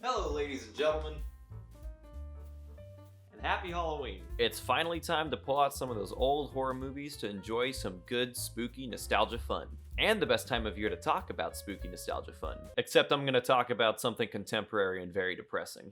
Hello, ladies and gentlemen, and happy Halloween. It's finally time to pull out some of those old horror movies to enjoy some good, spooky nostalgia fun. And the best time of year to talk about spooky nostalgia fun. Except I'm gonna talk about something contemporary and very depressing.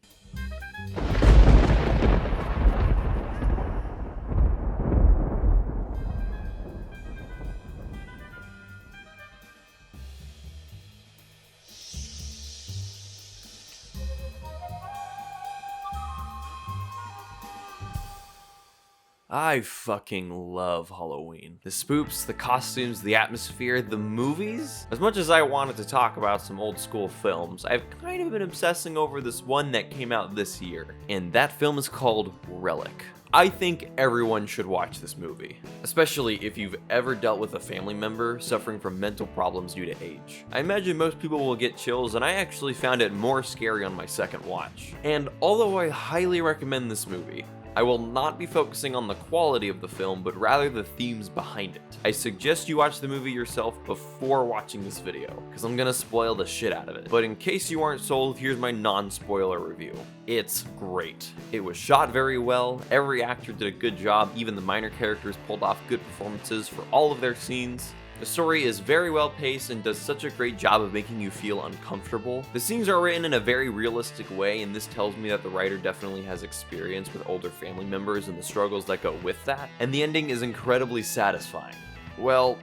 I fucking love Halloween. The spooks, the costumes, the atmosphere, the movies. As much as I wanted to talk about some old school films, I've kind of been obsessing over this one that came out this year, and that film is called Relic. I think everyone should watch this movie, especially if you've ever dealt with a family member suffering from mental problems due to age. I imagine most people will get chills, and I actually found it more scary on my second watch. And although I highly recommend this movie, I will not be focusing on the quality of the film, but rather the themes behind it. I suggest you watch the movie yourself before watching this video, because I'm gonna spoil the shit out of it. But in case you aren't sold, here's my non-spoiler review. It's great. It was shot very well, every actor did a good job, even the minor characters pulled off good performances for all of their scenes. The story is very well paced and does such a great job of making you feel uncomfortable. The scenes are written in a very realistic way, and this tells me that the writer definitely has experience with older family members and the struggles that go with that. And the ending is incredibly satisfying. Well,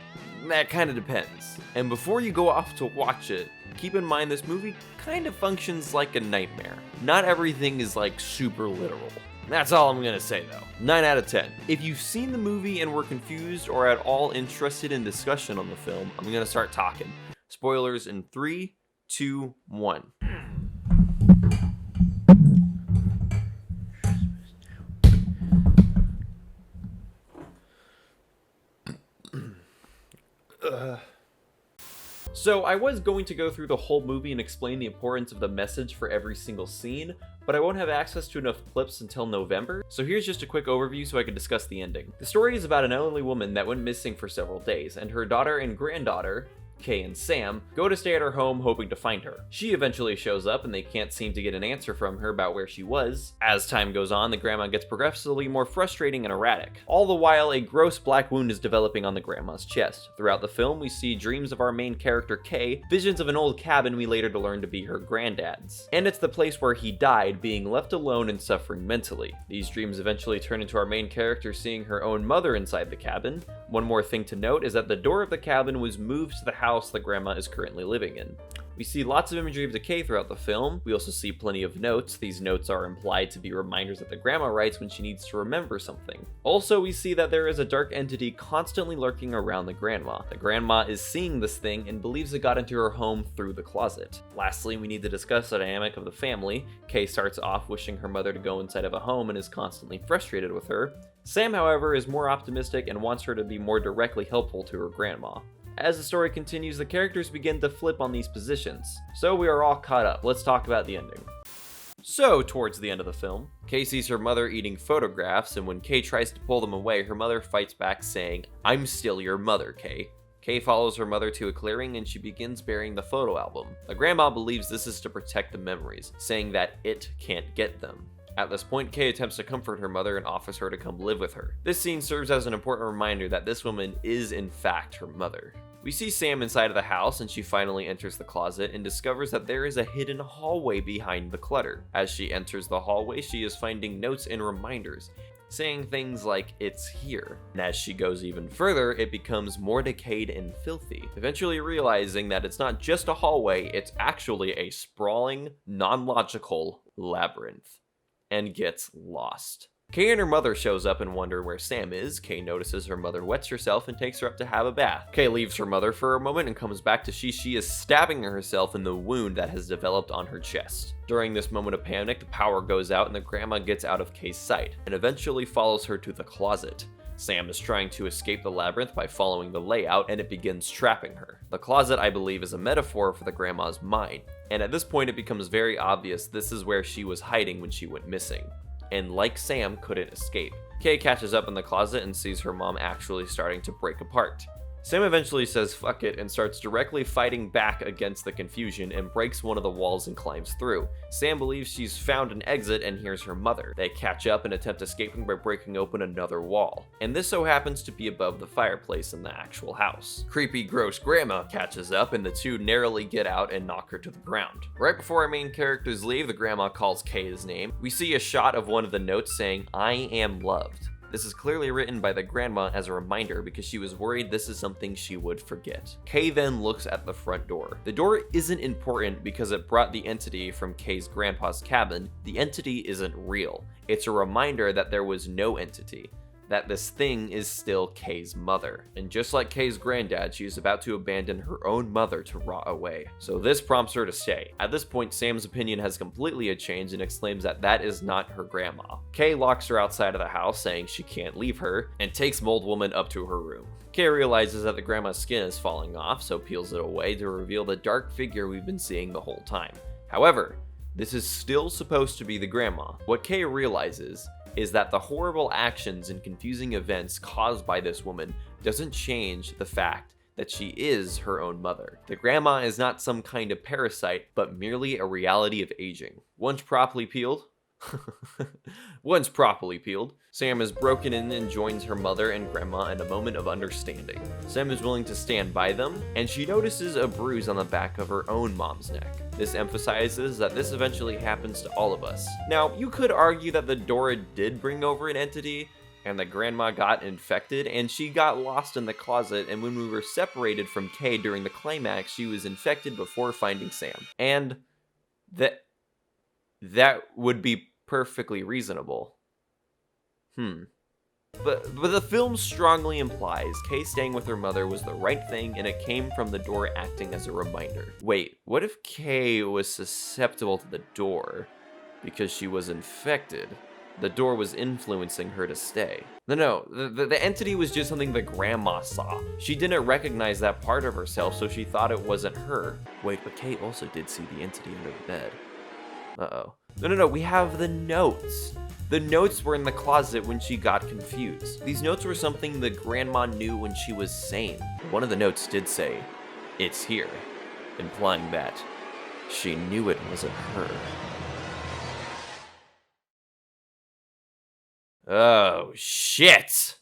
that kind of depends. And before you go off to watch it, keep in mind this movie kind of functions like a nightmare. Not everything is like super literal. That's all I'm gonna say though. 9 out of 10. If you've seen the movie and were confused or at all interested in discussion on the film, I'm gonna start talking. Spoilers in 3, 2, 1. So I was going to go through the whole movie and explain the importance of the message for every single scene, but I won't have access to enough clips until November, so here's just a quick overview so I can discuss the ending. The story is about an elderly woman that went missing for several days, and her daughter and granddaughter, Kay and Sam, go to stay at her home hoping to find her. She eventually shows up and they can't seem to get an answer from her about where she was. As time goes on, the grandma gets progressively more frustrating and erratic. All the while, a gross black wound is developing on the grandma's chest. Throughout the film, we see dreams of our main character Kay, visions of an old cabin we later learn to be her granddad's. And it's the place where he died, being left alone and suffering mentally. These dreams eventually turn into our main character seeing her own mother inside the cabin. One more thing to note is that the door of the cabin was moved to the house the grandma is currently living in. We see lots of imagery of decay throughout the film. We also see plenty of notes. These notes are implied to be reminders that the grandma writes when she needs to remember something. Also, we see that there is a dark entity constantly lurking around the grandma. The grandma is seeing this thing and believes it got into her home through the closet. Lastly, we need to discuss the dynamic of the family. Kay starts off wishing her mother to go inside of a home and is constantly frustrated with her. Sam, however, is more optimistic and wants her to be more directly helpful to her grandma. As the story continues, the characters begin to flip on these positions. So we are all caught up. Let's talk about the ending. So, towards the end of the film, Kay sees her mother eating photographs, and when Kay tries to pull them away, her mother fights back saying, "I'm still your mother, Kay." Kay follows her mother to a clearing and she begins burying the photo album. The grandma believes this is to protect the memories, saying that it can't get them. At this point, Kay attempts to comfort her mother and offers her to come live with her. This scene serves as an important reminder that this woman is in fact her mother. We see Sam inside of the house and she finally enters the closet and discovers that there is a hidden hallway behind the clutter. As she enters the hallway, she is finding notes and reminders, saying things like, "It's here." And as she goes even further, it becomes more decayed and filthy, eventually realizing that it's not just a hallway, it's actually a sprawling, non-logical labyrinth, and gets lost. Kay and her mother shows up and wonder where Sam is. Kay notices her mother wets herself and takes her up to have a bath. Kay leaves her mother for a moment and comes back to she is stabbing herself in the wound that has developed on her chest. During this moment of panic, the power goes out and the grandma gets out of Kay's sight and eventually follows her to the closet. Sam is trying to escape the labyrinth by following the layout and it begins trapping her. The closet, I believe, is a metaphor for the grandma's mind. And at this point, it becomes very obvious this is where she was hiding when she went missing. And like Sam, couldn't escape. Kay catches up in the closet and sees her mom actually starting to break apart. Sam eventually says fuck it and starts directly fighting back against the confusion and breaks one of the walls and climbs through. Sam believes she's found an exit and hears her mother. They catch up and attempt escaping by breaking open another wall. And this so happens to be above the fireplace in the actual house. Creepy, gross grandma catches up and the two narrowly get out and knock her to the ground. Right before our main characters leave, the grandma calls Kay his name. We see a shot of one of the notes saying, "I am loved." This is clearly written by the grandma as a reminder because she was worried this is something she would forget. Kay then looks at the front door. The door isn't important because it brought the entity from Kay's grandpa's cabin. The entity isn't real. It's a reminder that there was no entity, that this thing is still Kay's mother. And just like Kay's granddad, she is about to abandon her own mother to rot away. So this prompts her to stay. At this point, Sam's opinion has completely changed and exclaims that that is not her grandma. Kay locks her outside of the house, saying she can't leave her, and takes Mold Woman up to her room. Kay realizes that the grandma's skin is falling off, so peels it away to reveal the dark figure we've been seeing the whole time. However, this is still supposed to be the grandma. What Kay realizes is that the horrible actions and confusing events caused by this woman doesn't change the fact that she is her own mother. The grandma is not some kind of parasite, but merely a reality of aging. Once properly peeled, Sam is broken in and joins her mother and grandma in a moment of understanding. Sam is willing to stand by them, and she notices a bruise on the back of her own mom's neck. This emphasizes that this eventually happens to all of us. Now, you could argue that the Dora did bring over an entity, and the grandma got infected, and she got lost in the closet, and when we were separated from Kay during the climax, she was infected before finding Sam. And that would be perfectly reasonable. But the film strongly implies Kay staying with her mother was the right thing and it came from the door acting as a reminder. Wait, what if Kay was susceptible to the door because she was infected? The door was influencing her to stay. No, the entity was just something the grandma saw. She didn't recognize that part of herself, so she thought it wasn't her. Wait, but Kay also did see the entity under the bed. Uh-oh. No, we have the notes. The notes were in the closet when she got confused. These notes were something the grandma knew when she was sane. One of the notes did say, "It's here," implying that she knew it wasn't her. Oh, shit!